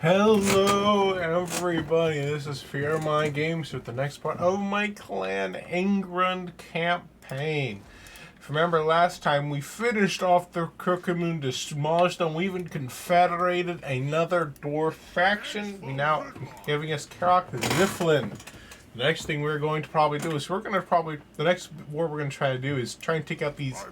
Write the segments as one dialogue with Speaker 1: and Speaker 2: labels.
Speaker 1: Hello everybody, this is Fearmy Games with the next part of my Clan Angrund campaign. If you remember last time, we finished off the Kurkumun, demolished them, we even confederated another dwarf faction. We now giving us Karak Ziflin. The next thing we're going to probably do is the next war we're going to try to do is try and take out these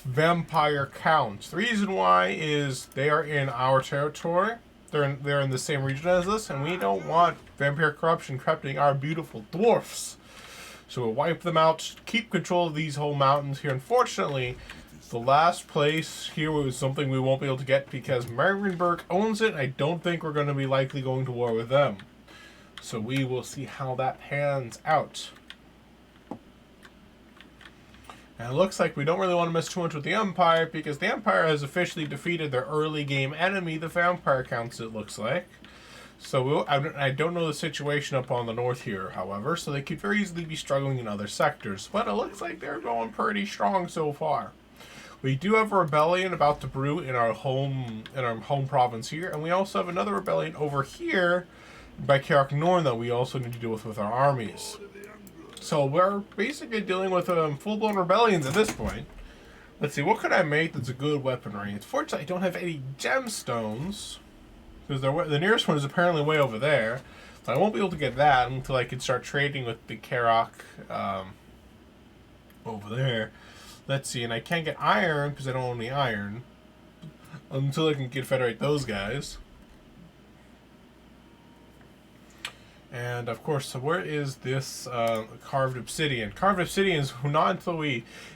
Speaker 1: vampire counts. The reason why is they are in our territory. They're in the same region as us, and we don't want vampire corruption corrupting our beautiful dwarfs. So we'll wipe them out, keep control of these whole mountains here. Unfortunately, the last place here was something we won't be able to get because Marienburg owns it. I don't think we're going to be likely going to war with them. So we will see how that pans out. And it looks like we don't really want to mess too much with the Empire because the Empire has officially defeated their early game enemy, the Vampire Counts, it looks like. So I don't know the situation up on the north here, however, so they could very easily be struggling in other sectors. But it looks like they're going pretty strong so far. We do have a rebellion about to brew in our home province here, and we also have another rebellion over here by Karak Norn that we also need to deal with our armies. So we're basically dealing with full-blown rebellions at this point. Let's see, what could I make that's a good weaponry? Unfortunately, I don't have any gemstones, because the nearest one is apparently way over there. But I won't be able to get that until I can start trading with the Karak over there. Let's see, and I can't get iron because I don't own any iron until I can confederate those guys. And of course, so where is this carved obsidian? Carved obsidian is not until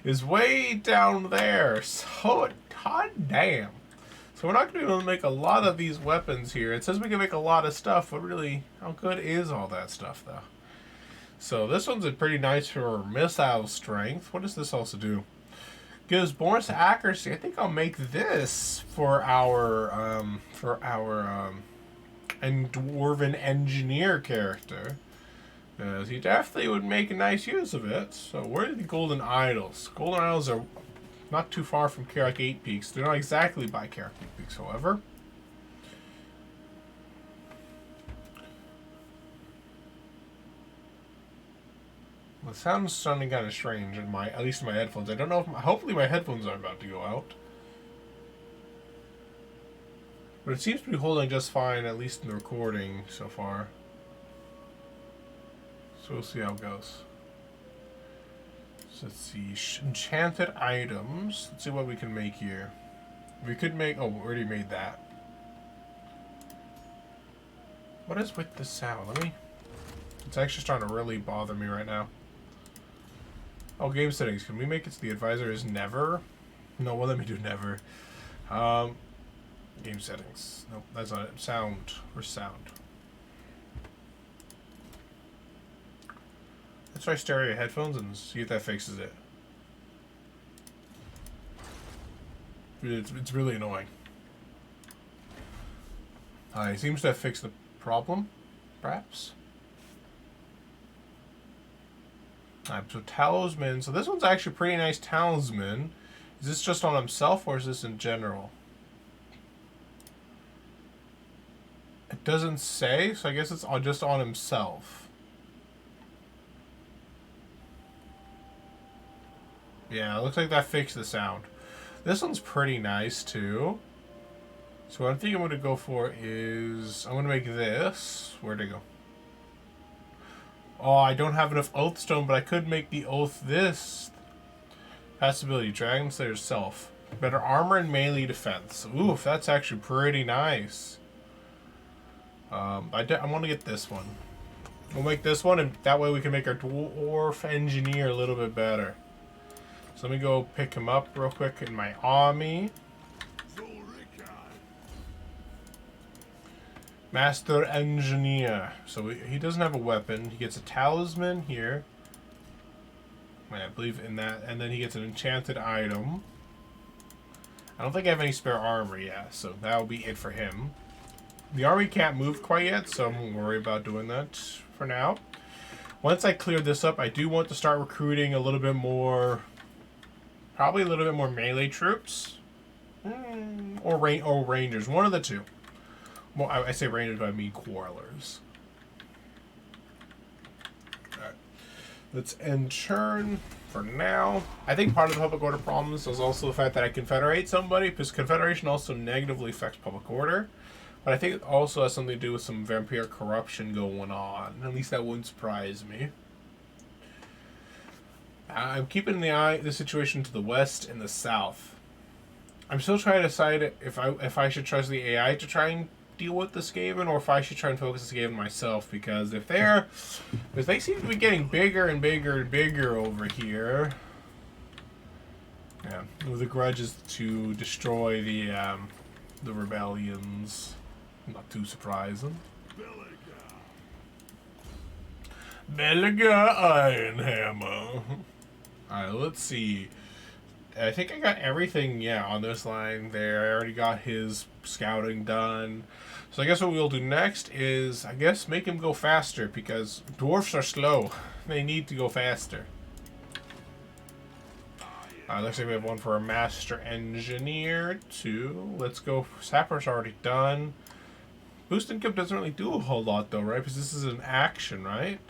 Speaker 1: is way down there. So god damn. So we're not going to be able to make a lot of these weapons here. It says we can make a lot of stuff, but really, how good is all that stuff though? So this one's pretty nice for missile strength. What does this also do? Gives bonus to accuracy. I think I'll make this for our and dwarven engineer character, as he definitely would make a nice use of it. So where are the golden idols? Golden idols are not too far from Karak Eight Peaks. They're not exactly by Karak Eight Peaks, however. The sound's sounding kind of strange in at least in my headphones. I don't know if hopefully my headphones are about to go out. But it seems to be holding just fine, at least in the recording so far. So we'll see how it goes. So let's see. Enchanted items. Let's see what we can make here. We could make... Oh, we already made that. What is with the sound? It's actually starting to really bother me right now. Oh, game settings. Can we make it so the advisor is never? No, well, let me do never. Game settings. Nope, that's not it. Sound. Or sound. Let's try stereo headphones and see if that fixes it. It's really annoying. It seems to have fixed the problem, perhaps. So talisman. So this one's actually a pretty nice talisman. Is this just on himself or is this in general? It doesn't say, so I guess it's just on himself. Yeah, it looks like that fixed the sound. This one's pretty nice too. So what I think I'm going to go for is... I'm going to make this... Where'd it go? Oh, I don't have enough oath stone, but I could make the oath this. Passability, Dragon Slayer's Self. Better armor and melee defense. Oof, that's actually pretty nice. I want to get this one. We'll make this one, and that way we can make our dwarf engineer a little bit better. So let me go pick him up real quick in my army. Master engineer. So he doesn't have a weapon. He gets a talisman here. I believe in that, and then he gets an enchanted item. I don't think I have any spare armor yet, so that'll be it for him. The army can't move quite yet, so I won't worry about doing that for now. Once I clear this up, I do want to start recruiting a little bit more, probably a little bit more melee troops, or rangers, one of the two. Well, I say ranged, but I mean quarrelers. Alright. Let's end turn for now. I think part of the public order problems is also the fact that I confederate somebody, because confederation also negatively affects public order. But I think it also has something to do with some vampire corruption going on. At least that wouldn't surprise me. I'm keeping the situation to the west and the south. I'm still trying to decide if I should trust the AI to try and deal with this Skaven, or if I should try and focus this Skaven myself, because because they seem to be getting bigger and bigger and bigger over here. Yeah, the grudge is to destroy the rebellions. Not too surprising. Belaga Ironhammer. Alright, let's see. I think I got everything, yeah, on this line there. I already got his scouting done. So I guess what we'll do next is, I guess, make him go faster, because dwarfs are slow. They need to go faster. Looks like we have one for a master engineer, too. Let's go. Sapper's already done. Boost income doesn't really do a whole lot, though, right? Because this is an action, right?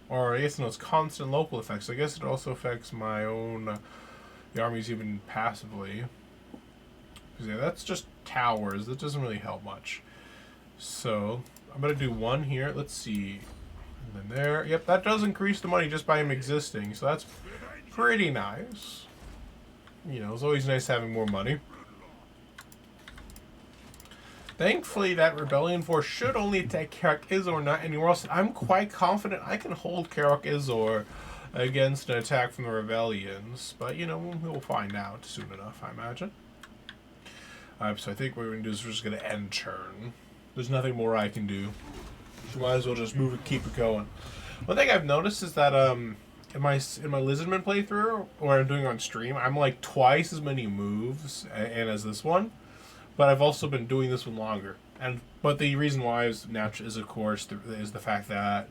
Speaker 1: Or I guess no, it's constant local effects. So I guess it also affects my own the armies even passively. Yeah, that's just towers. That doesn't really help much. So I'm gonna do one here. Let's see, and then there. Yep, that does increase the money just by him existing. So that's pretty nice. You know, it's always nice having more money. Thankfully, that rebellion force should only attack Karak Izor, not anywhere else. I'm quite confident I can hold Karak Izor against an attack from the rebellions. But, you know, we'll find out soon enough, I imagine. So I think what we're going to do is we're just going to end turn. There's nothing more I can do. So might as well just move it, keep it going. One thing I've noticed is that in my Lizardman playthrough, or I'm doing on stream, I'm like twice as many moves and as this one. But I've also been doing this one longer, but the reason why is natural is of course the fact that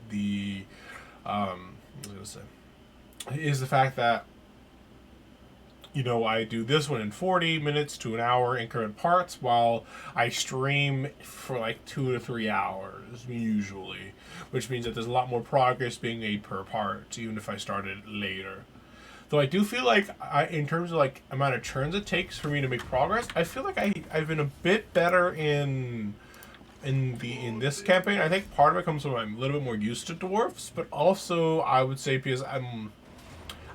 Speaker 1: you know, I do this one in 40 minutes to an hour increment parts, while I stream for like 2 to 3 hours usually, which means that there's a lot more progress being made per part, even if I started later. Though I do feel like, in terms of like amount of turns it takes for me to make progress, I feel like I've been a bit better in this campaign. I think part of it comes from I'm a little bit more used to dwarfs, but also I would say because I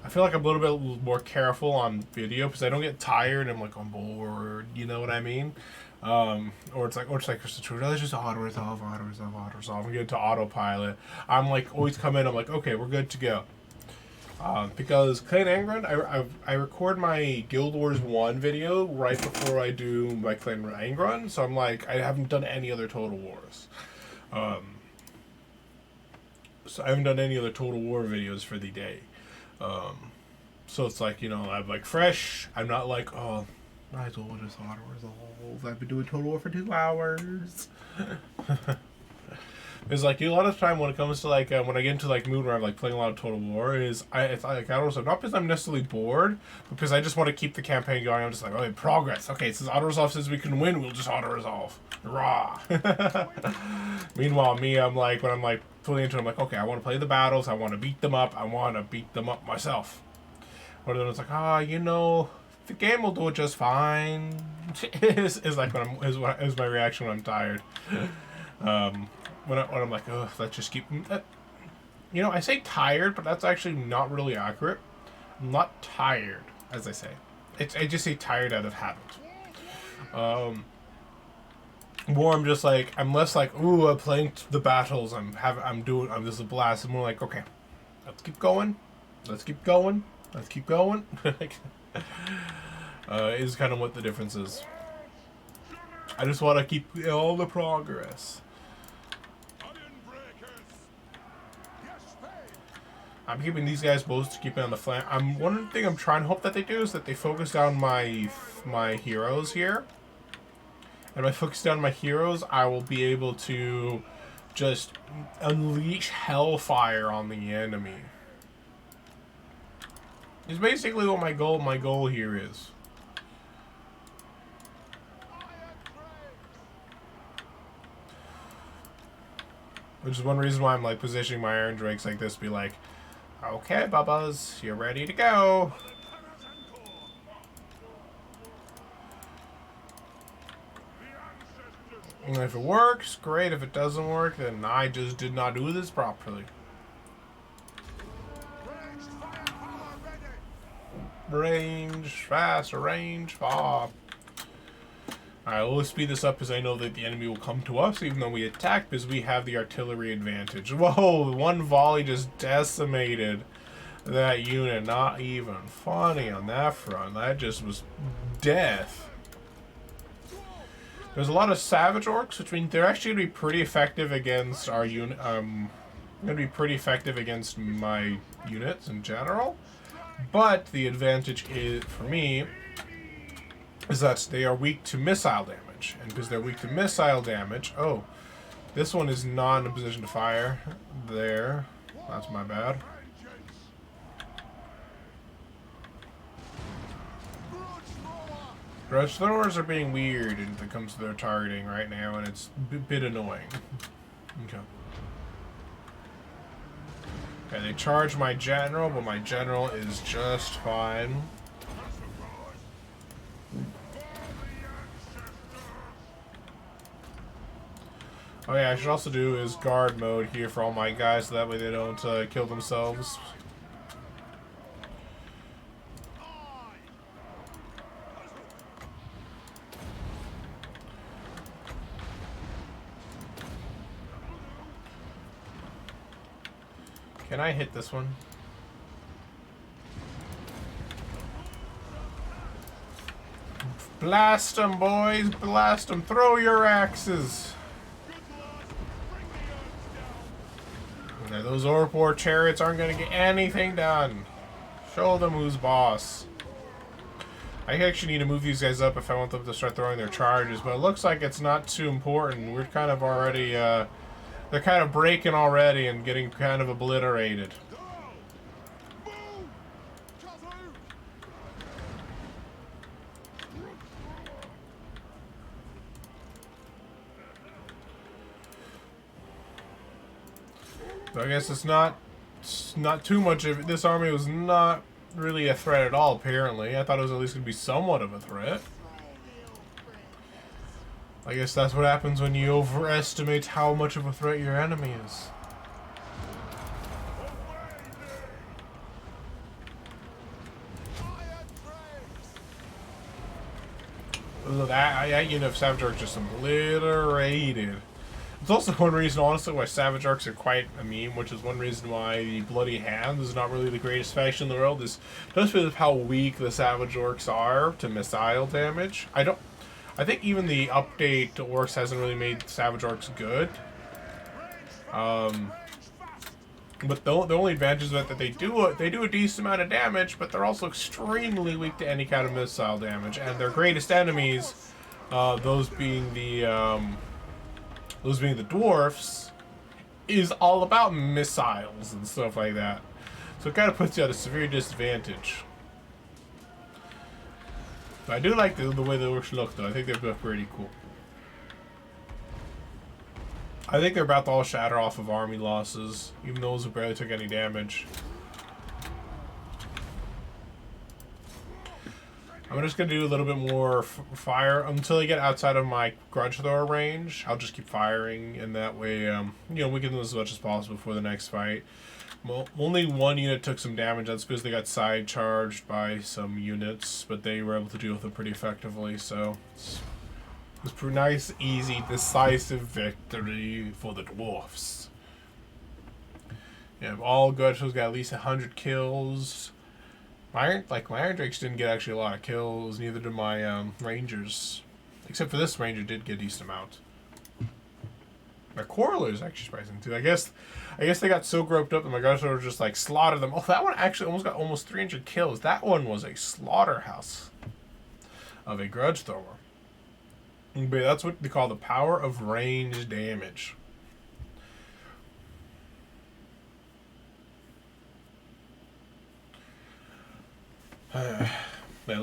Speaker 1: feel like I'm a little bit more careful on video because I don't get tired and I'm like on board. You know what I mean? Or it's like let's just auto resolve and get into autopilot. I'm like always come in. I'm like, okay, we're good to go. Because Clan Angrund, I record my Guild Wars 1 video right before I do my Clan Angrund, so I'm like, I haven't done any other Total Wars. So I haven't done any other Total War videos for the day. So it's like, you know, I'm like fresh. I'm not like, oh, might as well just auto resolve. I've been doing Total War for 2 hours. It's like a lot of time when it comes to like when I get into like mood where I'm like playing a lot of Total War it's like auto resolve, not because I'm necessarily bored, but because I just want to keep the campaign going. I'm just like, okay, progress. Okay, since auto resolve says we can win, we'll just auto resolve. Rah. Meanwhile, I'm like when I'm like fully into it, I'm like, okay, I want to play the battles. I want to beat them up. I want to beat them up myself. Or then it's like, you know, the game will do it just fine. is like is my reaction when I'm tired. When I'm like, oh, let's just keep... you know, I say tired, but that's actually not really accurate. I'm not tired, as I say. I just say tired out of habit. More I'm just like, I'm less like, ooh, I'm playing the battles, this is a blast. I'm more like, okay, let's keep going. Let's keep going. Let's keep going. Is kind of what the difference is. I just want to keep all the progress. I'm keeping these guys both to keep it on the flank. One thing I'm trying to hope that they do is that they focus down my heroes here. And by focusing down my heroes, I will be able to just unleash hellfire on the enemy. It's basically what my goal here is. Which is one reason why I'm like positioning my Iron Drakes like this, be like, okay, Bubbas, you're ready to go. And if it works, great. If it doesn't work, then I just did not do this properly. Range, fast, range, far. Alright, we'll speed this up because I know that the enemy will come to us even though we attack because we have the artillery advantage. Whoa, one volley just decimated that unit. Not even funny on that front. That just was death. There's a lot of Savage Orcs, which means they're actually going to be pretty effective against our unit. Going to be pretty effective against my units in general. But the advantage is, for me, is that they are weak to missile damage. And because they're weak to missile damage... Oh, this one is not in a position to fire. There. That's my bad. Grudge throwers are being weird when it comes to their targeting right now, and it's a bit annoying. Okay. Okay, they charge my general, but my general is just fine. Oh yeah, I should also do is guard mode here for all my guys, so that way they don't kill themselves. Can I hit this one? Blast them, boys! Blast them! Throw your axes! Now, those Orpor chariots aren't going to get anything done. Show them who's boss. I actually need to move these guys up if I want them to start throwing their charges, but it looks like it's not too important. We're kind of already... they're kind of breaking already and getting kind of obliterated. So I guess it's not too much of it. This army was not really a threat at all, apparently. I thought it was at least going to be somewhat of a threat. I guess that's what happens when you overestimate how much of a threat your enemy is. Look, that unit of Savage Orcs just obliterated. It's also one reason, honestly, why Savage Orcs are quite a meme, which is one reason why the Bloody Hands is not really the greatest faction in the world, is just because of how weak the Savage Orcs are to missile damage. I think even the update to Orcs hasn't really made Savage Orcs good. But the only advantage is that they do a decent amount of damage, but they're also extremely weak to any kind of missile damage. And their greatest enemies, those being the dwarfs, is all about missiles and stuff like that. So it kind of puts you at a severe disadvantage. But I do like the way the orcs look, though. I think they look pretty cool. I think they're about to all shatter off of army losses, even those who barely took any damage. I'm just going to do a little bit more fire until I get outside of my grudge thrower range. I'll just keep firing, and that way, you know, we can do as much as possible before the next fight. Well, only one unit took some damage. That's because they got side charged by some units, but they were able to deal with it pretty effectively, so it was a nice, easy, decisive victory for the dwarfs. Yeah, all Grudge's got at least 100 kills. My Iron Drakes didn't get actually a lot of kills, neither did my Rangers. Except for this Ranger did get a decent amount. My Quarreler is actually surprising too. I guess they got so groped up that my guys were just like slaughtered them. Oh, that one actually almost got 300 kills. That one was a slaughterhouse of a grudge thrower. But that's what they call the power of range damage. Now,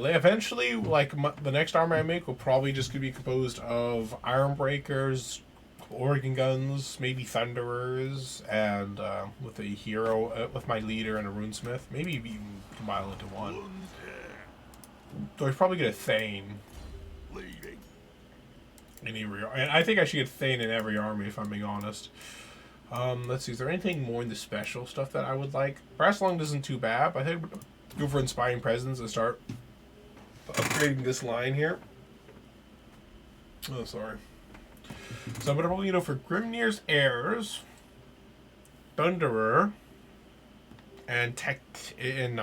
Speaker 1: eventually, like the next army I make will probably just be composed of Iron Breakers, Oregon guns, maybe Thunderers, and with a hero, with my leader and a runesmith. Maybe even combine into one. So I probably get a Thane. And I think I should get Thane in every army, if I'm being honest. Let's see, is there anything more in the special stuff that I would like? Brass Lung isn't too bad, but I think I'd go for Inspiring Presence and start upgrading this line here. Oh, sorry. So I'm going to, for Grimnir's Heirs, Thunderer, and Tactician.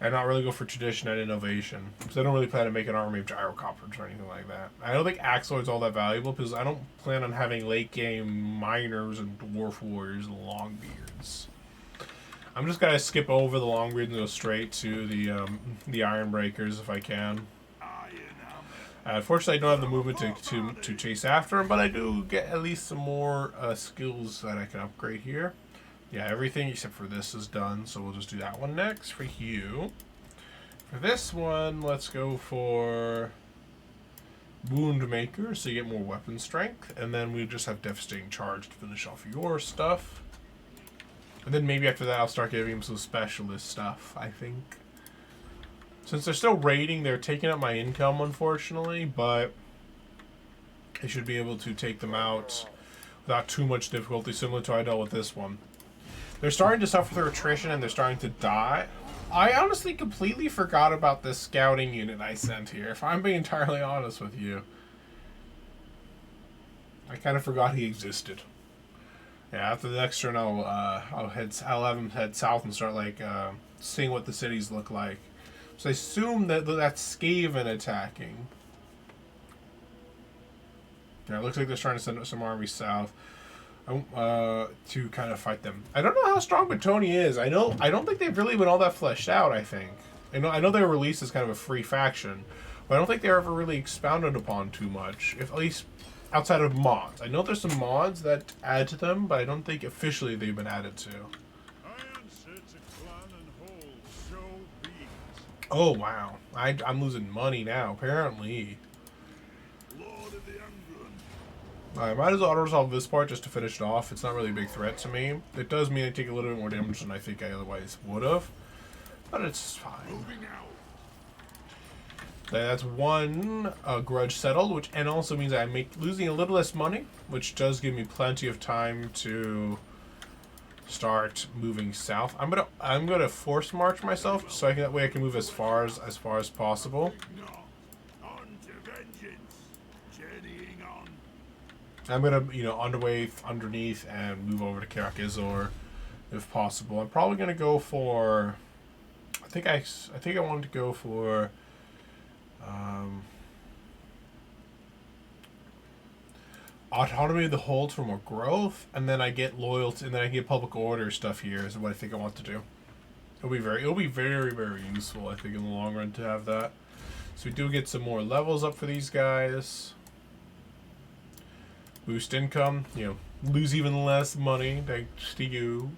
Speaker 1: And not really go for Tradition and Innovation. Because I don't really plan to make an army of Gyrocopters or anything like that. I don't think Axoloid's all that valuable, because I don't plan on having late game Miners and Dwarf Warriors and Longbeards. I'm just going to skip over the Longbeards and go straight to the Ironbreakers if I can. Unfortunately, I don't have the movement to chase after them, but I do get at least some more skills that I can upgrade here. Yeah, everything except for this is done, so we'll just do that one next for you. For this one, let's go for Woundmaker, so you get more weapon strength, and then we just have Devastating Charge to finish off your stuff. And then maybe after that, I'll start giving him some specialist stuff, I think. Since they're still raiding, they're taking up my income, unfortunately, but I should be able to take them out without too much difficulty, similar to how I dealt with this one. They're starting to suffer through attrition, and they're starting to die. I honestly completely forgot about this scouting unit I sent here, if I'm being entirely honest with you. I kind of forgot he existed. Yeah, after the next turn, I'll have him head south and start seeing what the cities look like. So I assume that that's Skaven attacking. Yeah, it looks like they're trying to send some armies south to kind of fight them. I don't know how strong Batoni is. I don't think they've really been all that fleshed out. I think I know they were released as kind of a free faction, but I don't think they're ever really expounded upon too much. If at least outside of mods. I know there's some mods that add to them, but I don't think officially they've been added to. Oh wow, I'm losing money now, apparently. I might as well auto-resolve this part just to finish it off. It's not really a big threat to me. It does mean I take a little bit more damage than I think I otherwise would have, but it's fine. That's one grudge settled, and also means I'm losing a little less money, which does give me plenty of time to start moving south. I'm gonna force march myself so that way I can move as far as possible. I'm gonna underway underneath and move over to Karak if possible. I'm probably gonna go for I think I wanted to go for autonomy of the hold for more growth, and then I get loyalty, and then I get public order stuff here is what I think I want to do. It'll be very, very useful, I think, in the long run to have that. So we do get some more levels up for these guys. Boost income, lose even less money thanks to you.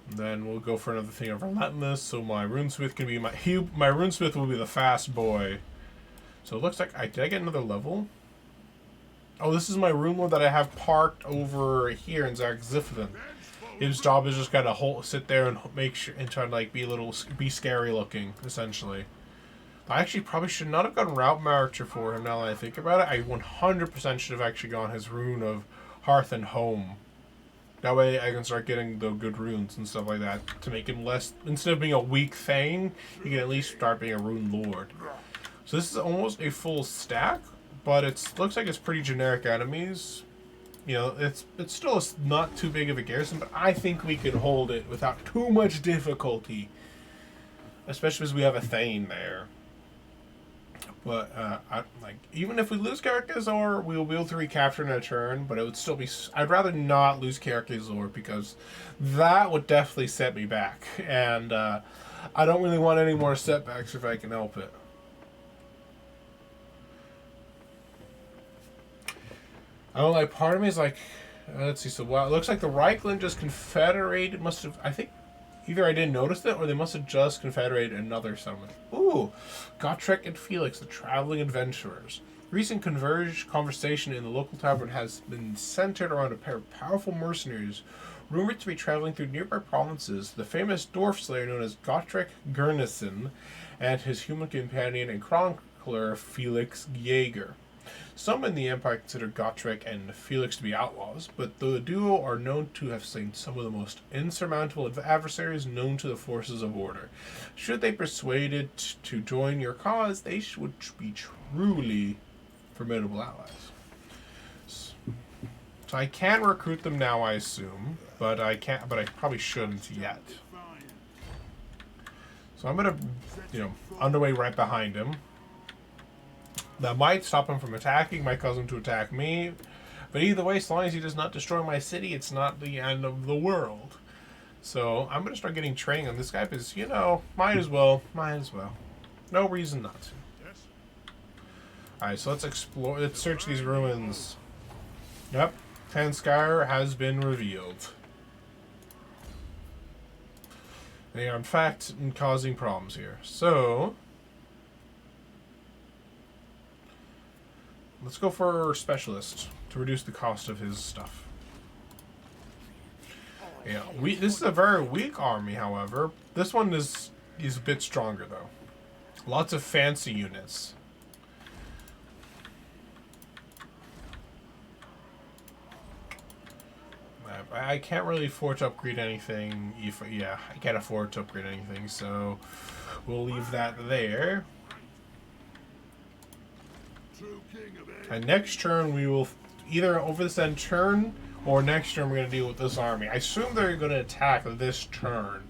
Speaker 1: And then we'll go for another thing of Relentless, so my runesmith can be my runesmith will be the fast boy. So it looks like did I get another level? Oh, this is my rune lord that I have parked over here in Zarkziften. His job is just kind of sit there and make sure and try to be scary looking, essentially. I actually probably should not have gone Route Marcher for him now that I think about it. I 100% should have actually gone his rune of Hearth and Home. That way I can start getting the good runes and stuff like that to make him less, instead of being a weak Thane, he can at least start being a rune lord. So this is almost a full stack, but it looks like it's pretty generic enemies. It's still not too big of a garrison, but I think we can hold it without too much difficulty. Especially as we have a Thane there. But even if we lose Karak Eight, we'll be able to recapture in a turn. But it would still be. I'd rather not lose Karak Eight because that would definitely set me back, and I don't really want any more setbacks if I can help it. I don't like. Part of me is like, let's see. So it looks like the Reichland just confederated. Must have. I think. Either I didn't notice it, or they must have just confederated another settlement. Ooh, Gotrek and Felix, the traveling adventurers. Recent conversation in the local tavern has been centered around a pair of powerful mercenaries rumored to be traveling through nearby provinces. The famous dwarf slayer known as Gotrek Gurnison and his human companion and chronicler Felix Jaeger. Some in the Empire consider Gotrek and Felix to be outlaws, but the duo are known to have slain some of the most insurmountable adversaries known to the forces of order. Should they persuaded to join your cause, they would be truly formidable allies. So I can recruit them now, I assume, but I can't. But I probably shouldn't yet. So I'm gonna, underway right behind him. That might stop him from attacking, might cause him to attack me. But either way, as long as he does not destroy my city, it's not the end of the world. So I'm gonna start getting training on this guy because, might as well. No reason not to. Alright, so let's explore. Let's search these ruins. Yep, Tanskar has been revealed. They are, in fact, causing problems here. So let's go for a specialist to reduce the cost of his stuff. Yeah, this is a very weak army, however. This one is a bit stronger, though. Lots of fancy units. I can't really afford to upgrade anything. I can't afford to upgrade anything, so we'll leave that there. And next turn we will either over this end turn or next turn we're going to deal with this army. I assume they're going to attack this turn.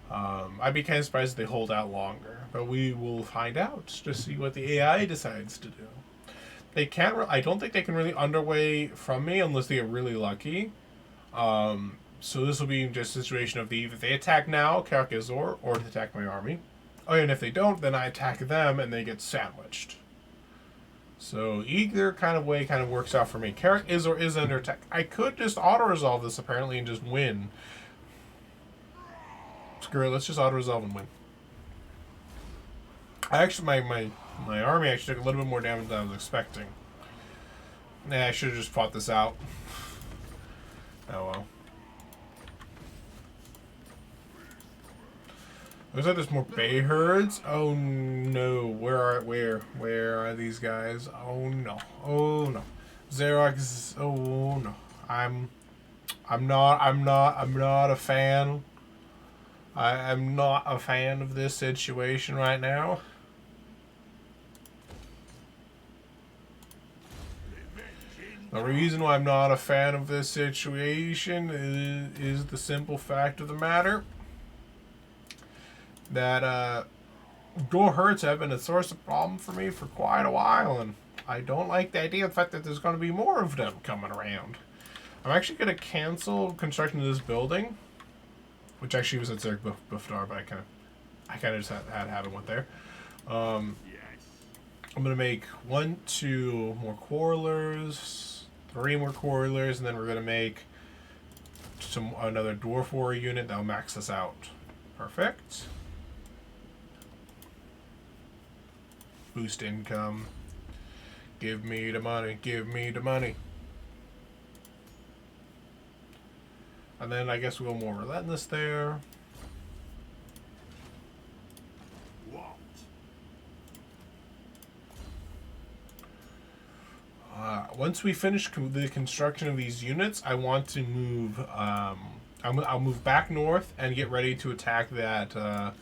Speaker 1: I'd be kind of surprised if they hold out longer, but we will find out to see what the AI decides to do. They can't. I don't think they can really underway from me unless they get really lucky. So this will be just a situation of either they attack now, Karak Izor, or they attack my army. Oh, and if they don't, then I attack them and they get sandwiched. So either kind of way kind of works out for me. Karak Izor is under attack. I could just auto-resolve this apparently and just win. Screw it, let's just auto-resolve and win. Actually, my army actually took a little bit more damage than I was expecting. Nah, I should have just fought this out. Oh well. Looks like there's more bay herds. Oh no! Where are these guys? Oh no! Oh no! Xerox. Oh no! I'm not a fan. I am not a fan of this situation right now. The reason why I'm not a fan of this situation is the simple fact of the matter that door hurts have been a source of problem for me for quite a while, and I don't like the idea of the fact that there's going to be more of them coming around. I'm actually going to cancel construction of this building, which actually was at Zerg Bufdar, but I kind of just had to have it went there. I'm going to make 2 more quarrelers, 3 more quarrelers, and then we're going to make another dwarf warrior unit that'll max us out. Perfect. Boost income. Give me the money. Give me the money. And then I guess we'll go more relentless there. Once we finish the construction of these units, I want to move. I'll move back north and get ready to attack that the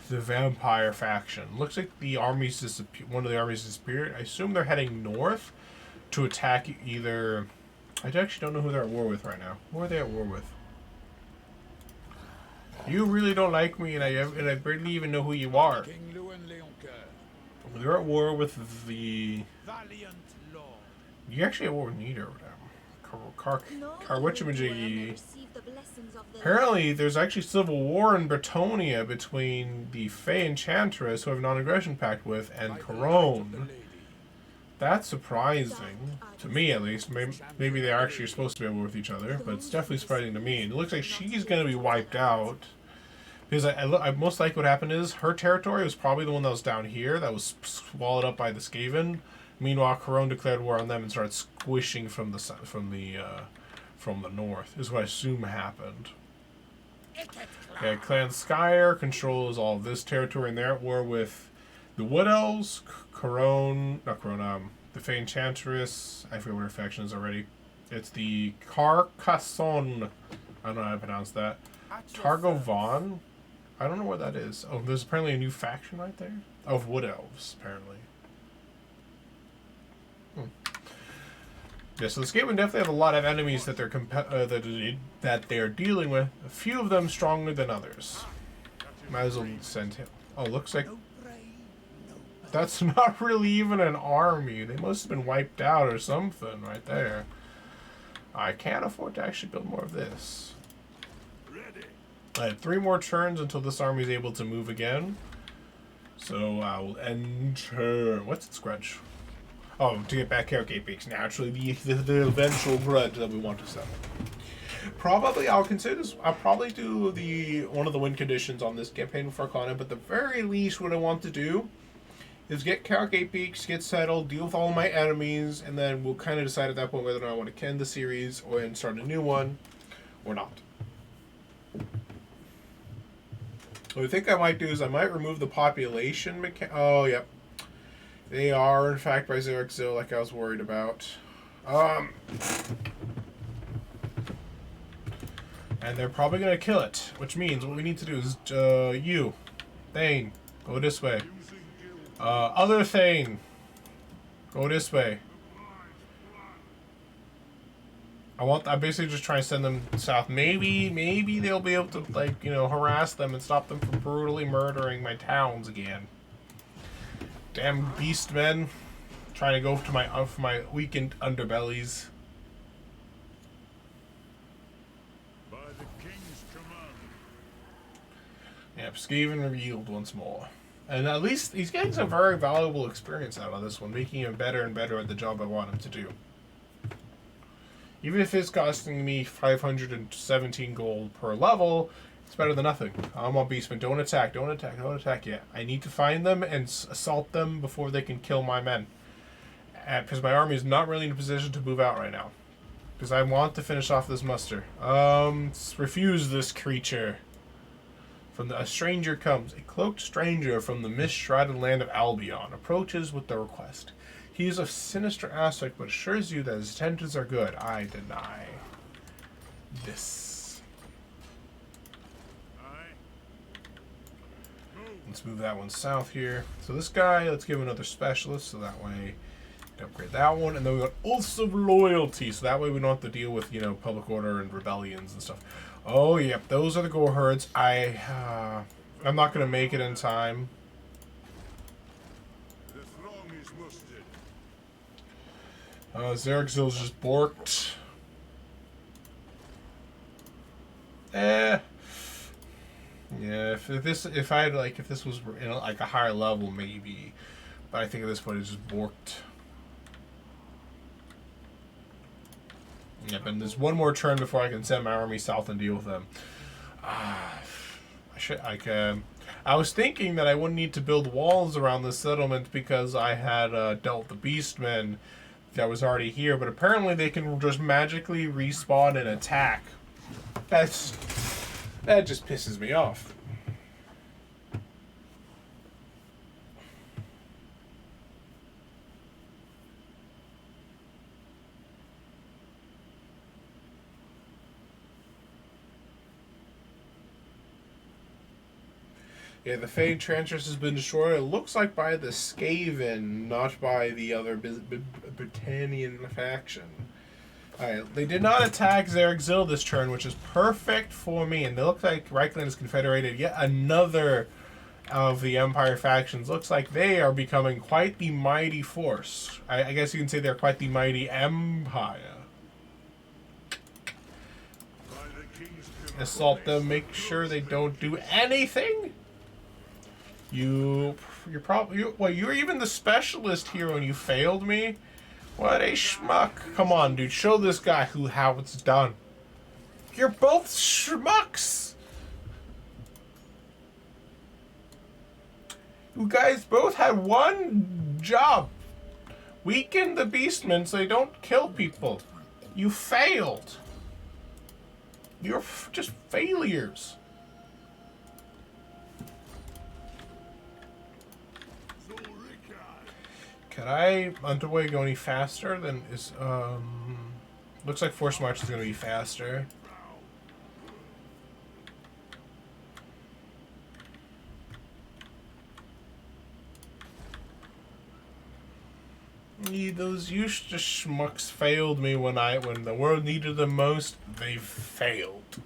Speaker 1: vampire faction. Looks like the armies one of the armies disappeared. I assume they're heading north to attack either. I actually don't know who they're at war with right now. Who are they at war with? You really don't like me, and I barely even know who you are. They're at war with the. You actually at war with neither of them. Karwichamajigi. Apparently, there's actually civil war in Bretonia between the Fey Enchantress, who I have a non-aggression pact with, and Corone. That's surprising, to me at least. Maybe they're actually supposed to be at war with each other, but it's definitely surprising to me. And it looks like she's going to be wiped out Because I most likely what happened is her territory was probably the one that was down here that was swallowed up by the Skaven. Meanwhile, Corone declared war on them and started squishing from the north. Is what I assume happened. Yeah, Clan Skyer controls all of this territory, and they're at war with the Wood Elves, the Fey Enchantress. I forget what her faction is already. It's the Carcassonne. I don't know how to pronounce that. Targovan. I don't know what that is. Oh, there's apparently a new faction right there of Wood Elves, apparently. Yeah, so this game would definitely have a lot of enemies that they're dealing with. A few of them stronger than others. Might as well send him. Oh, looks like that's not really even an army. They must have been wiped out or something right there. I can't afford to actually build more of this. I have 3 more turns until this army is able to move again. So I will enter. What's its grudge? Oh, to get back Karak Eight Peaks. Naturally, the eventual grudge that we want to settle. Probably I'll consider this. I'll probably do one of the win conditions on this campaign before calling it. But the very least, what I want to do is get Karak Eight Peaks, get settled, deal with all my enemies, and then we'll kind of decide at that point whether or not I want to end the series or and start a new one or not. What I think I might do is I might remove the population oh, yep. They are, in fact, by Xerxil, like I was worried about. And they're probably going to kill it, which means what we need to do is, you, Thane, go this way. Other Thane, go this way. I'm basically just trying to send them south. Maybe they'll be able to, like, harass them and stop them from brutally murdering my towns again. Damn beast men, trying to go to my weakened underbellies.
Speaker 2: By the king's command.
Speaker 1: Yep, Skaven revealed once more. And at least he's getting some very valuable experience out of this one, making him better and better at the job I want him to do. Even if it's costing me 517 gold per level, it's better than nothing. I'm on Beastmen. Don't attack yet. I need to find them and assault them before they can kill my men. Because my army is not really in a position to move out right now. Because I want to finish off this muster. Refuse this creature. A stranger comes. A cloaked stranger from the mist-shrouded land of Albion approaches with the request. He is of sinister aspect, but assures you that his intentions are good. I deny this. Let's move that one south here. So this guy, let's give him another specialist, so that way we can upgrade that one. And then we got Oaths of Loyalty, so that way we don't have to deal with, public order and rebellions and stuff. Oh, yep, those are the Gore Herds. I'm not going to make it in time. Xerxil's just borked. Yeah, if this was in a higher level, maybe. But I think at this point it's just borked. Yep, and there's one more turn before I can send my army south and deal with them. I was thinking that I wouldn't need to build walls around the settlement because I had dealt the beastmen that was already here, but apparently they can just magically respawn and attack. That just pisses me off. Yeah, the Fey Enchantress has been destroyed. It looks like by the Skaven, not by the other Britannian faction. Alright, they did not attack Xerxil this turn, which is perfect for me. And they look like Reichland is confederated. Yet another of the Empire factions. Looks like they are becoming quite the mighty force. I guess you can say they're quite the mighty empire. Assault them, make sure they don't do anything. You're even the specialist here when you failed me? What a schmuck. Come on, dude. Show this guy how it's done. You're both schmucks. You guys both had one job. Weaken the beastmen so they don't kill people. You failed. You're just failures. Can I underway go any faster than is looks like force march is gonna be faster. Those used to schmucks failed me when the world needed them most. They failed.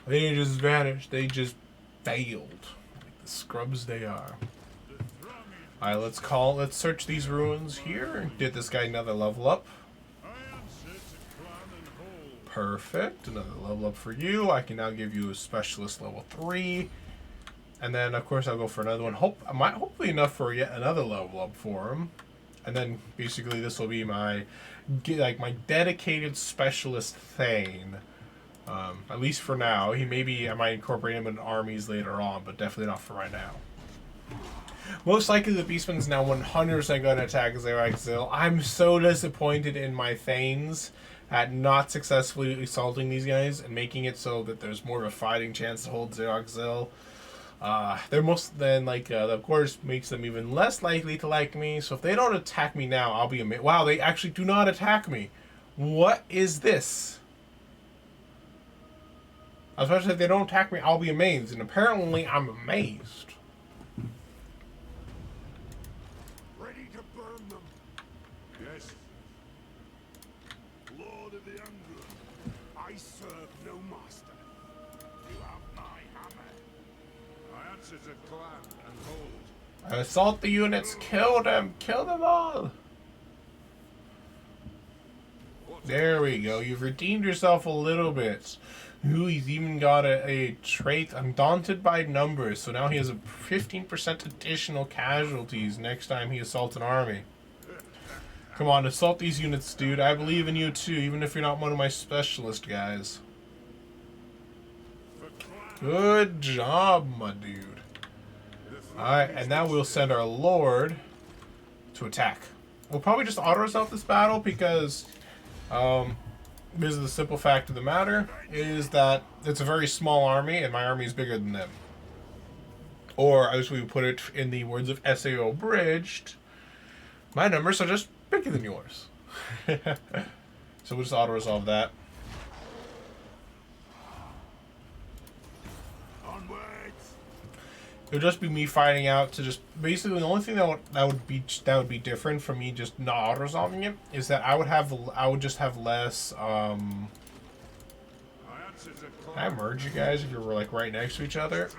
Speaker 1: They didn't just vanish. They just failed, like the scrubs they are. All right, let's search these ruins here. Did this guy another level up? Perfect. Another level up for you. I can now give you a specialist level 3. And then, of course, I'll go for another one. Hopefully enough for yet another level up for him. And then, basically, this will be my dedicated specialist Thane. At least for now. I might incorporate him in armies later on, but definitely not for right now. Most likely, the Beastman's now 100% going to attack Xeraxil. I'm so disappointed in my Thanes at not successfully assaulting these guys and making it so that there's more of a fighting chance to hold Xeraxil. Of course, makes them even less likely to like me. So if they don't attack me now, I'll be amazed. Wow, they actually do not attack me. What is this? Especially if they don't attack me, I'll be amazed. And apparently, I'm amazed.
Speaker 2: Ready to burn them. Yes. Lord of the Angrund, I serve no master. You have my hammer. I answer to clan and hold.
Speaker 1: Assault the units. Kill them. Kill them all. There we go. You've redeemed yourself a little bit. Ooh, he's even got a trait, Undaunted by Numbers. So now he has a 15% additional casualties next time he assaults an army. Come on, assault these units, dude. I believe in you too, even if you're not one of my specialist guys. Good job, my dude. Alright, and now we'll send our Lord to attack. We'll probably just auto-resolve this battle because this is the simple fact of the matter, is that it's a very small army, and my army is bigger than them. Or, as we put it in the words of SAO Abridged, my numbers are just bigger than yours. So we'll just auto-resolve that. It would just be me finding out to just basically the only thing that would be different from me just not auto resolving it is that I would just have less. Can I merge you guys if you were like right next to each other?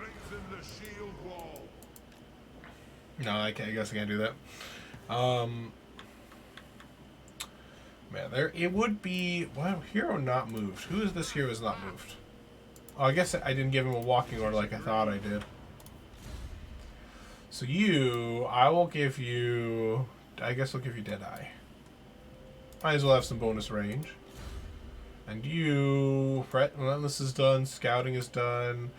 Speaker 1: No, I guess I can't do that. Man, it would be hero not moved. Who is this hero is not moved? Oh, I guess I didn't give him a walking order like I thought I did. So I will give you, I guess I'll give you Deadeye. Might as well have some bonus range. And you, Relentless is done, Scouting is done.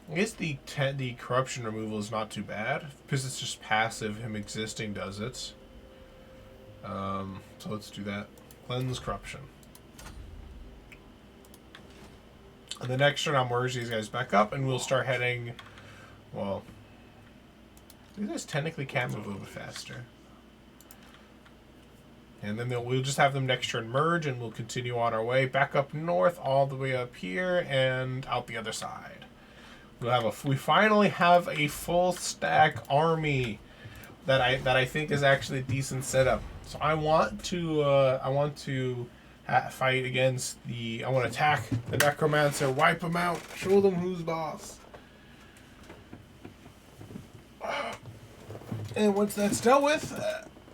Speaker 1: I guess the Corruption removal is not too bad, because it's just passive, him existing does it. So let's do that. Cleanse Corruption. And the next turn I'll merge these guys back up, and we'll start heading, well, these guys technically can move a little bit faster. And then we'll just have them next turn merge, and we'll continue on our way back up north, all the way up here, and out the other side. We finally have a full stack army that I think is actually a decent setup. So I want to fight against I want to attack the Necromancer, wipe him out, show them who's boss. And once that's dealt with,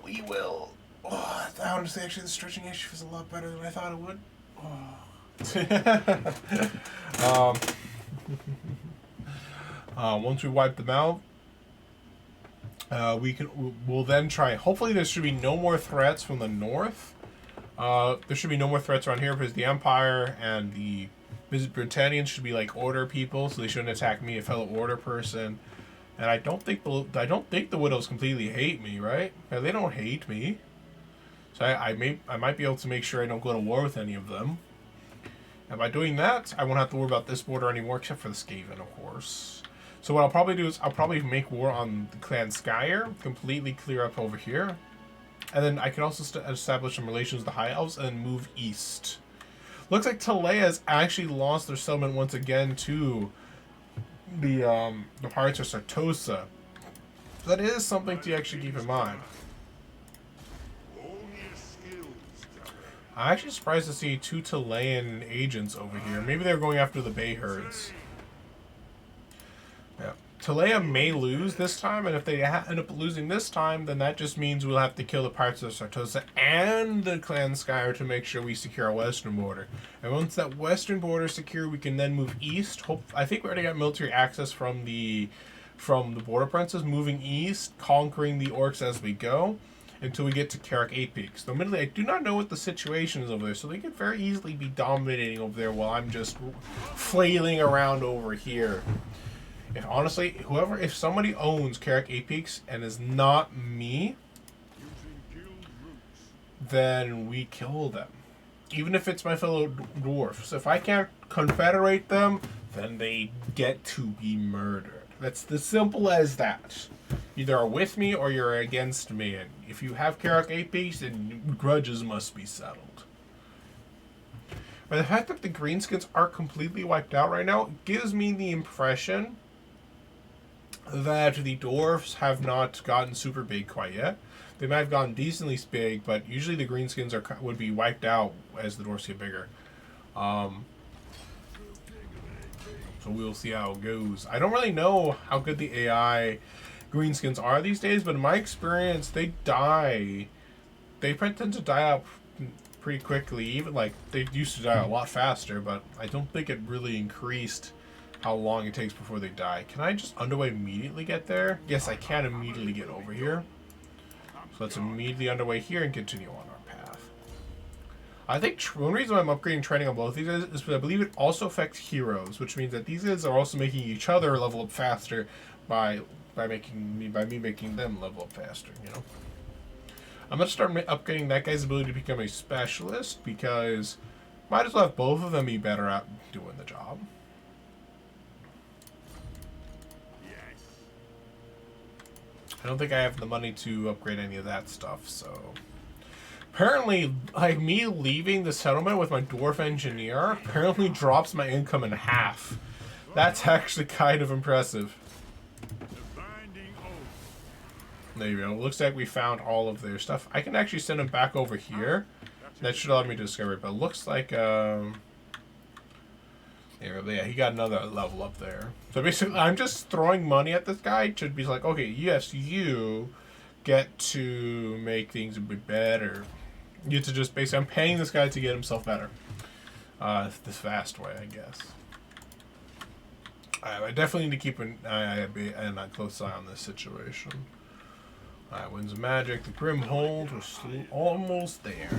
Speaker 1: we will. Oh, honestly, actually, the stretching issue is a lot better than I thought it would. Oh. Once we wipe them out, we'll then try. Hopefully, there should be no more threats from the north. There should be no more threats around here because the Empire and the Britannians should be like order people, so they shouldn't attack me, a fellow order person. And I don't think the widows completely hate me, right? Yeah, they don't hate me. So I might be able to make sure I don't go to war with any of them. And by doing that, I won't have to worry about this border anymore, except for the Skaven, of course. So what I'll probably do is I'll probably make war on the Clan Skyer, completely clear up over here. And then I can also establish some relations with the High Elves and move east. Looks like Talea has actually lost their settlement once again to the Pirates of Sartosa. So that is something to actually keep in mind. I'm actually surprised to see 2 Talayan agents over here. Maybe they're going after the Bay Herds. Yeah. Talea may lose this time, and if they end up losing this time, then that just means we'll have to kill the Pirates of Sartosa and the Clan Skyer to make sure we secure our western border. And once that western border is secure, we can then move east. I think we already got military access from the border princes, moving east, conquering the orcs as we go, until we get to Karak Eight Peaks. Though admittedly, I do not know what the situation is over there, so they could very easily be dominating over there while I'm just flailing around over here. If somebody owns Karak Eight Peaks and is not me, then we kill them. Even if it's my fellow dwarfs. If I can't confederate them, then they get to be murdered. That's as simple as that. Either are with me or you're against me. And if you have Karak Eight Peaks, then grudges must be settled. But the fact that the greenskins are completely wiped out right now gives me the impression that the dwarves have not gotten super big quite yet. They might have gotten decently big, but usually the greenskins would be wiped out as the dwarves get bigger. So we'll see how it goes. I don't really know how good the AI greenskins are these days, but in my experience, they die. They tend to die out pretty quickly. Even like they used to die a lot faster, but I don't think it really increased how long it takes before they die. Can I just underway immediately get there? Yes, I can immediately get over here. So let's immediately underway here and continue on our path. I think one reason I'm upgrading training on both these guys is because I believe it also affects heroes, which means that these guys are also making each other level up faster by me making them level up faster, you know. I'm gonna start upgrading that guy's ability to become a specialist because might as well have both of them be better at doing the job. I don't think I have the money to upgrade any of that stuff, so... Apparently, like, me leaving the settlement with my dwarf engineer apparently drops my income in half. That's actually kind of impressive. There you go. Looks like we found all of their stuff. I can actually send them back over here. That should allow me to discover it, but it looks like, yeah, he got another level up there. So basically, I'm just throwing money at this guy to be like, okay, yes, you get to make things a bit better. You get to just basically, I'm paying this guy to get himself better. This fast way, I guess. I definitely need to keep a close eye on this situation. Alright, Winds of Magic, the Grim Hold, we're still almost there.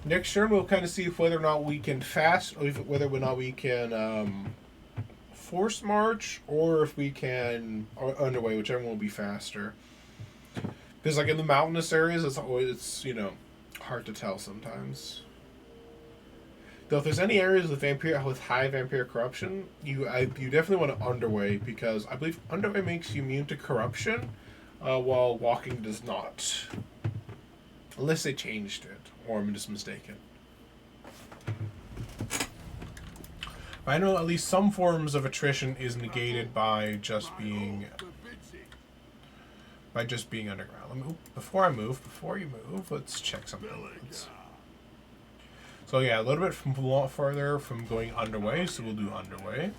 Speaker 1: Next turn, we'll kind of see if whether or not we can whether or not we can force march, or if we can underway, whichever one will be faster. Because like in the mountainous areas, it's you know, hard to tell sometimes. Though if there's any areas with high vampire corruption, you definitely want to underway, because I believe underway makes you immune to corruption, while walking does not. Unless they changed it, or I'm just mistaken. But I know at least some forms of attrition is negated by just being underground. Before you move, let's check something else. So yeah, a little bit further from going underway, so we'll do underway.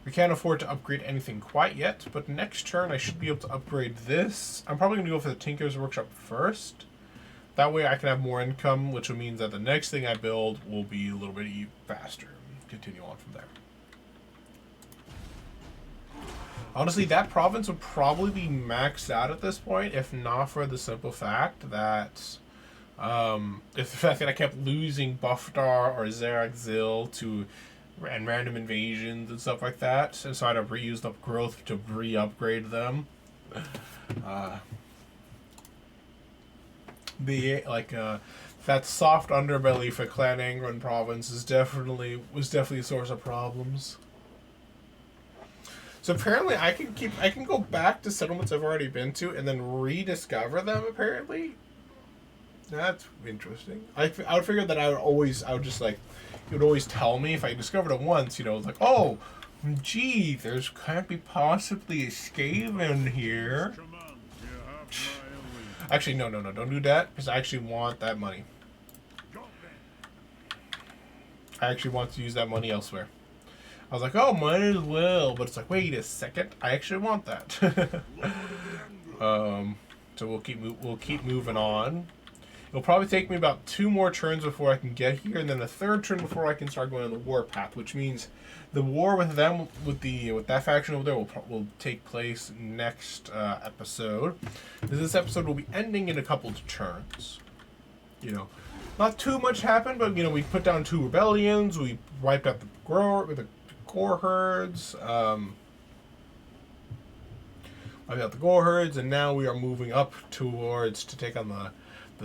Speaker 1: We can't afford to upgrade anything quite yet, but next turn I should be able to upgrade this. I'm probably going to go for the Tinker's Workshop first. That way I can have more income, which will mean that the next thing I build will be a little bit faster. Continue on from there. Honestly, that province would probably be maxed out at this point, if not for the simple fact that It's the fact that I kept losing Buffdar or Zaragzil to and random invasions and stuff like that, and so I had to reuse the growth to re-upgrade them. That soft underbelly for Clan Angrund province was definitely a source of problems. So apparently I can go back to settlements I've already been to and then rediscover them. Apparently, that's interesting. I would figure that I would just like, it would always tell me if I discovered it once. Like, oh, gee, there's can't be possibly a Skaven here. Actually, no, don't do that, because I actually want that money. I actually want to use that money elsewhere. I was like, oh, might as well, but it's like, wait a second, I actually want that. So we'll keep moving on. It'll probably take me about 2 more turns before I can get here, and then a 3rd turn before I can start going on the warpath, which means the war with them, with that faction over there, will take place next episode. This episode will be ending in a couple of turns. Not too much happened, but we put down 2 rebellions. We wiped out the gore herds. Wiped out the gore herds, and now we are moving up towards to take on the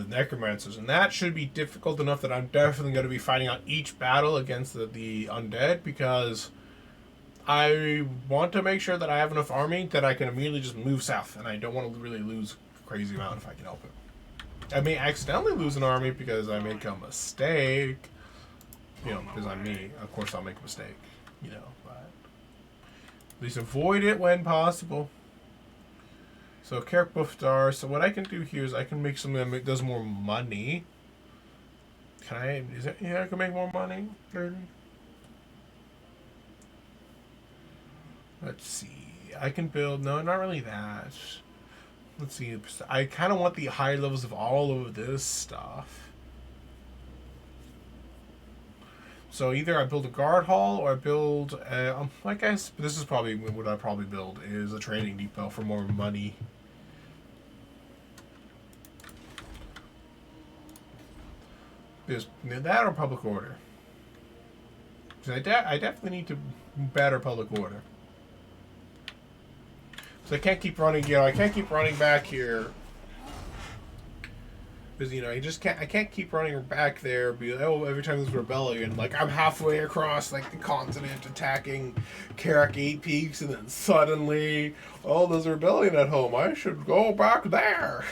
Speaker 1: necromancers, and that should be difficult enough that I'm definitely going to be fighting out each battle against the undead, because I want to make sure that I have enough army that I can immediately just move south, and I don't want to really lose a crazy amount if I can help it. I may accidentally lose an army because I make a mistake, because I'm me. Of course I'll make a mistake, but at least avoid it when possible. So Karak Buffdar. So what I can do here is I can make something that does more money. Can I? Is that? Yeah, I can make more money. Let's see. I can build. No, not really that. Let's see. I kind of want the high levels of all of this stuff. So either I build a guard hall or I build. I guess this is probably what I probably build is a trading depot for more money. There's that or public order. So I definitely need to better public order. So I can't keep running. I can't keep running back here. Because I can't keep running back there. Every time there's rebellion, like I'm halfway across the continent attacking Karak Eight Peaks, and then suddenly, oh, there's a rebellion at home. I should go back there.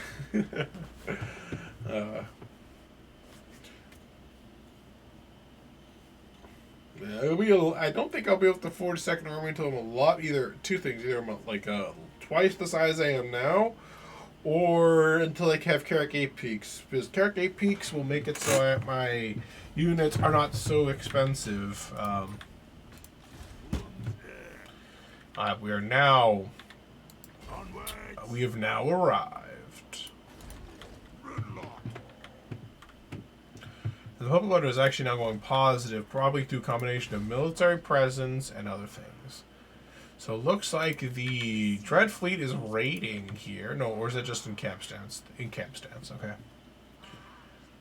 Speaker 1: I don't think I'll be able to forge a second army until I'm either I'm twice the size I am now, or until I have Karak Eight Peaks, because Karak Eight Peaks will make it so that my units are not so expensive. We have now arrived. The public order is actually now going positive, probably through a combination of military presence and other things. So it looks like the Dread Fleet is raiding here. No, or is it just in camp stance? In camp stance, okay.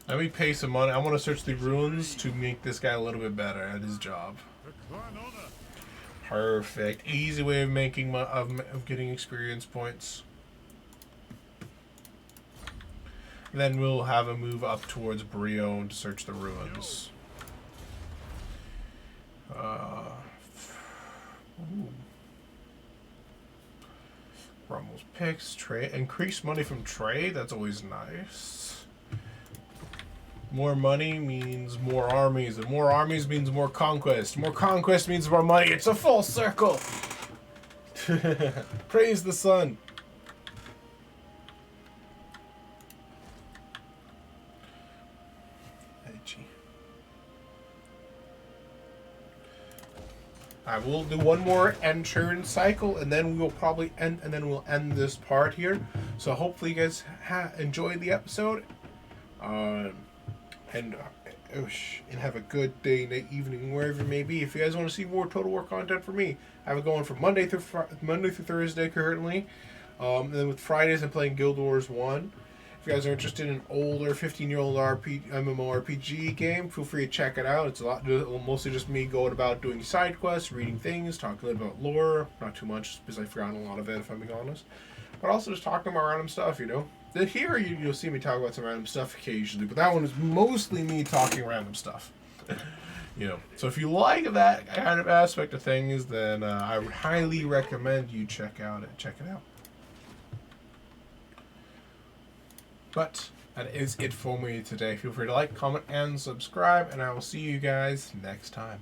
Speaker 1: Let me pay some money. I want to search the ruins to make this guy a little bit better at his job. Perfect. Easy way of making of getting experience points. Then we'll have a move up towards Brion to search the ruins. Rummel's picks, trade, increase money from trade. That's always nice. More money means more armies, and more armies means more conquest. More conquest means more money. It's a full circle. Praise the sun. I will do one more end turn cycle, and then we'll probably end, and then we'll end this part here. So hopefully you guys enjoyed the episode, and have a good day, night, evening, wherever it may be. If you guys want to see more Total War content from me, I have it going from Monday through Thursday currently. And then with Fridays I'm playing Guild Wars 1. If you guys are interested in an older 15-year-old MMORPG game, feel free to check it out. It's a lot, mostly just me going about doing side quests, reading things, talking a little about lore. Not too much, because I've forgotten a lot of it, if I'm being honest. But also just talking about random stuff, you know. Then here you'll see me talk about some random stuff occasionally, but that one is mostly me talking random stuff. You know, so if you like that kind of aspect of things, then I would highly recommend you check it out. But that is it for me today. Feel free to like, comment, and subscribe, and I will see you guys next time.